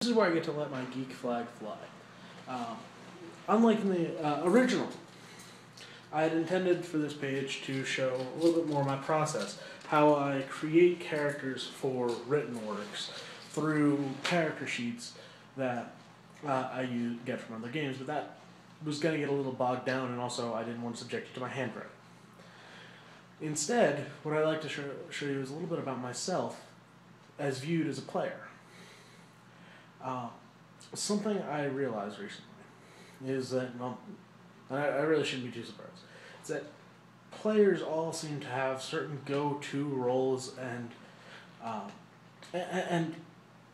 This is where I get to let my geek flag fly. Unlike in the original, I had intended for this page to show a little bit more of my process, how I create characters for written works through character sheets that I get from other games, but that was going to get a little bogged down, and also I didn't want to subject it to my handwriting. Instead, what I'd like to show you is a little bit about myself as viewed as a player. Something I realized recently is that, well, I really shouldn't be too surprised, is that players all seem to have certain go-to roles and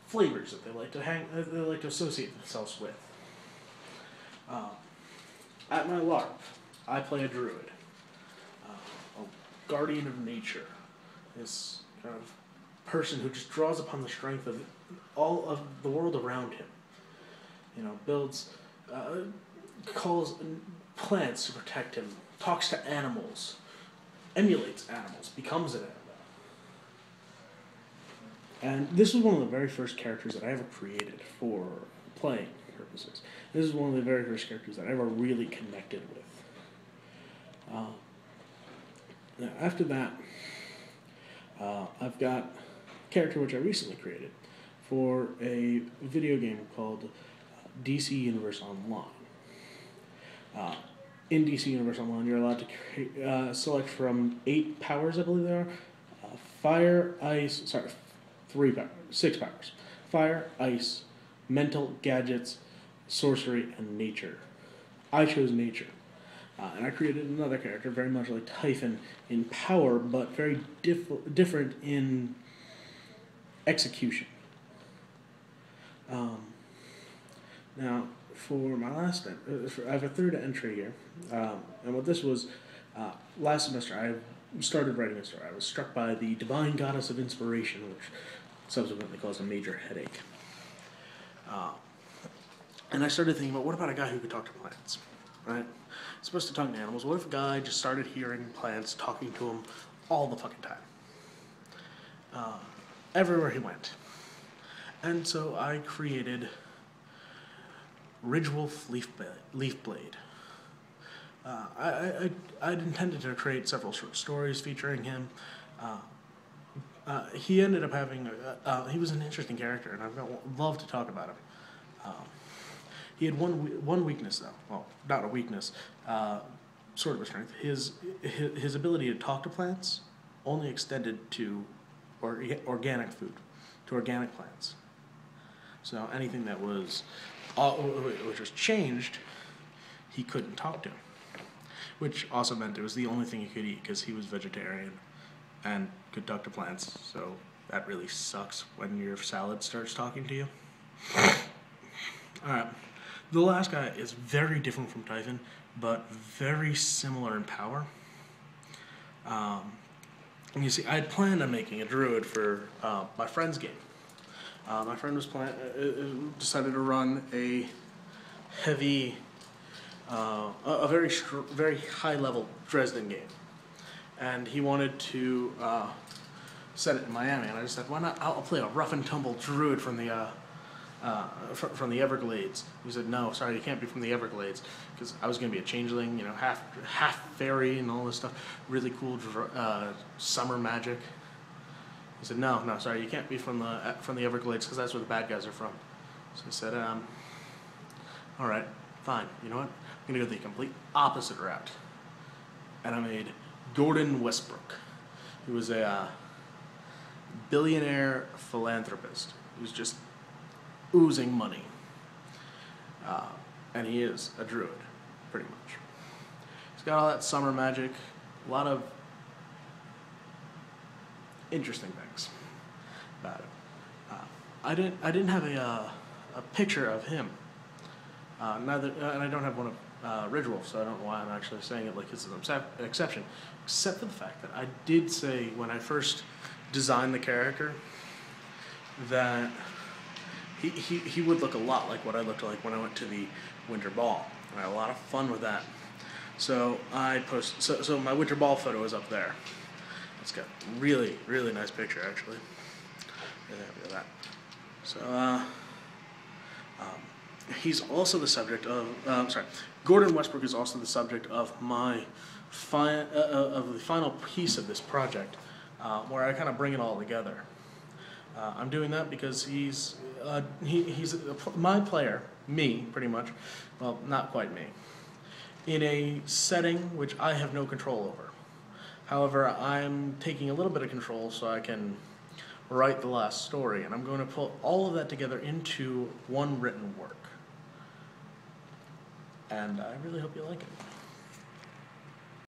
flavors that they like to associate themselves with. At my LARP, I play a druid, a guardian of nature, this kind of person who just draws upon the strength of all of the world around him. You know, builds, calls plants to protect him, talks to animals, emulates animals, becomes an animal. And this was one of the very first characters that I ever created for playing purposes. This is one of the very first characters that I ever really connected with. Now, after that, I've got a character which I recently created for a video game called DC Universe Online. In DC Universe Online, you're allowed to select from 8 powers, I believe there are. Fire, ice, sorry, 6 powers. Fire, ice, mental, gadgets, sorcery, and nature. I chose nature. And I created another character, very much like Typhon in power, but very different in execution. Now, for my last, I have a third entry here, and what this was, last semester I started writing a story. I was struck by the divine goddess of inspiration, which subsequently caused a major headache. And I started thinking about, what about a guy who could talk to plants, right? He's supposed to talk to animals. What if a guy just started hearing plants, talking to them all the fucking time? Everywhere he went. And so I created Ridgewolf Leafblade. I'd intended to create several short stories featuring him. He ended up having, he was an interesting character, and I'd love to talk about him. He had one weakness, though. Well, not a weakness, sort of a strength. His ability to talk to plants only extended to organic food, to organic plants. So anything that was, which was changed, he couldn't talk to. Which also meant it was the only thing he could eat, because he was vegetarian and could talk to plants. So that really sucks when your salad starts talking to you. Alright. The last guy is very different from Typhon, but very similar in power. And you see, I had planned on making a druid for my friend's game. My friend was decided to run a heavy, a very high-level Dresden game, and he wanted to set it in Miami. And I just said, why not? I'll play a rough and tumble druid from the Everglades. He said, no, sorry, you can't be from the Everglades, because I was going to be a changeling, you know, half fairy and all this stuff, really cool summer magic. He said, no, sorry, you can't be from the Everglades, because that's where the bad guys are from. So I said, all right, fine. You know what? I'm going to go the complete opposite route. And I made Gordon Westbrook. He was a billionaire philanthropist. He was just oozing money. And he is a druid, pretty much. He's got all that summer magic, a lot of interesting things about it. I didn't have a picture of him. And I don't have one of Ridgewolf, so I don't know why I'm actually saying it like it's an exception, except for the fact that I did say when I first designed the character that he would look a lot like what I looked like when I went to the Winter Ball. I had a lot of fun with that. So so my Winter Ball photo is up there. It's got really, really nice picture, actually. Yeah, look at that. So, he's also the subject of, Gordon Westbrook is also the subject of my of the final piece of this project, where I kind of bring it all together. I'm doing that because he's my player, me, pretty much. Well, not quite me. In a setting which I have no control over. However, I'm taking a little bit of control so I can write the last story, and I'm going to put all of that together into one written work. And I really hope you like it.